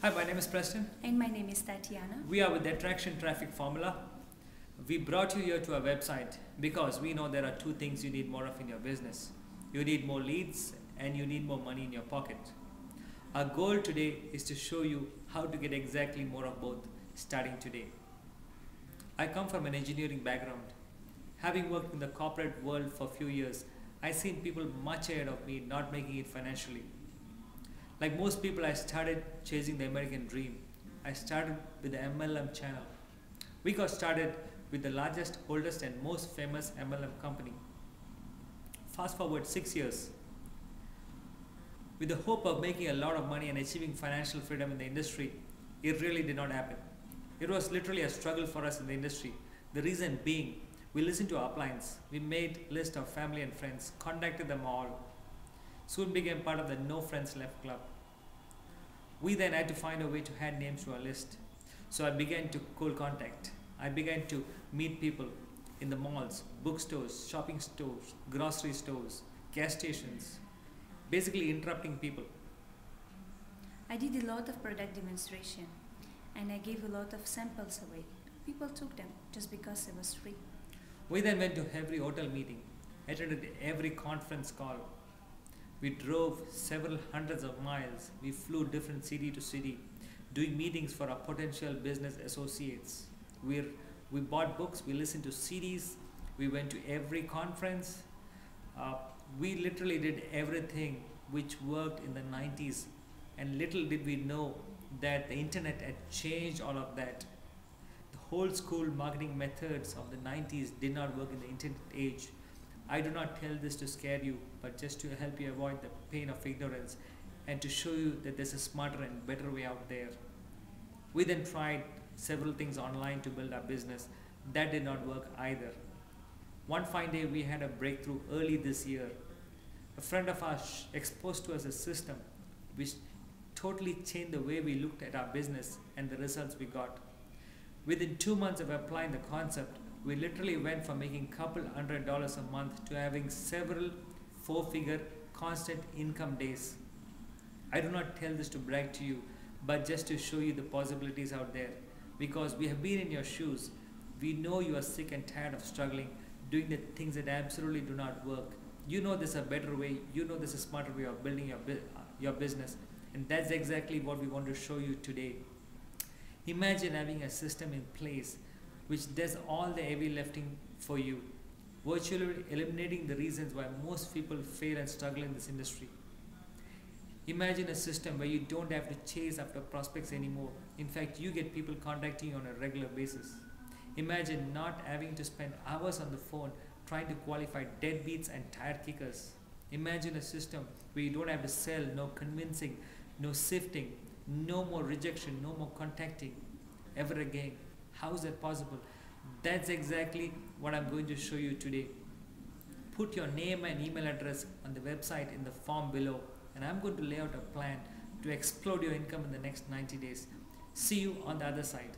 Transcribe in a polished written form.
Hi, my name is Preston. And my name is Tatiana. We are with the Attraction Traffic Formula. We brought you here to our website because we know there are two things you need more of in your business. You need more leads and you need more money in your pocket. Our goal today is to show you how to get exactly more of both starting today. I come from an engineering background. Having worked in the corporate world for a few years, I've seen people much ahead of me not making it financially. Like most people, I started chasing the American dream. I started with the MLM channel. We got started with the largest, oldest and most famous MLM company. Fast forward 6 years. With the hope of making a lot of money and achieving financial freedom in the industry, it really did not happen. It was literally a struggle for us in the industry. The reason being, we listened to our clients. We made a list of family and friends, contacted them all. Soon became part of the No Friends Left Club. We then had to find a way to add names to our list. So I began to cold contact. I began to meet people in the malls, bookstores, shopping stores, grocery stores, gas stations, basically interrupting people. I did a lot of product demonstration and I gave a lot of samples away. People took them just because it was free. We then went to every hotel meeting, attended every conference call. We drove several hundreds of miles. We flew different city to city, doing meetings for our potential business associates. We bought books, we listened to CDs, we went to every conference. We literally did everything which worked in the 90s, and little did we know that the internet had changed all of that. The whole school marketing methods of the 90s did not work in the internet age. I do not tell this to scare you, but just to help you avoid the pain of ignorance and to show you that there's a smarter and better way out there. We then tried several things online to build our business. That did not work either. One fine day we had a breakthrough early this year. A friend of ours exposed to us a system which totally changed the way we looked at our business and the results we got. Within 2 months of applying the concept, we literally went from making couple $100 a month to having several 4-figure constant income days. I do not tell this to brag to you, but just to show you the possibilities out there. Because we have been in your shoes, we know you are sick and tired of struggling, doing the things that absolutely do not work. You know there's a better way, you know there's a smarter way of building your business, and that's exactly what we want to show you today. Imagine having a system in place which does all the heavy lifting for you, virtually eliminating the reasons why most people fail and struggle in this industry. Imagine a system where you don't have to chase after prospects anymore. In fact, you get people contacting you on a regular basis. Imagine not having to spend hours on the phone trying to qualify deadbeats and tire kickers. Imagine a system where you don't have to sell, no convincing, no sifting, no more rejection, no more contacting ever again. How is that possible? That's exactly what I'm going to show you today. Put your name and email address on the website in the form below, and I'm going to lay out a plan to explode your income in the next 90 days. See you on the other side.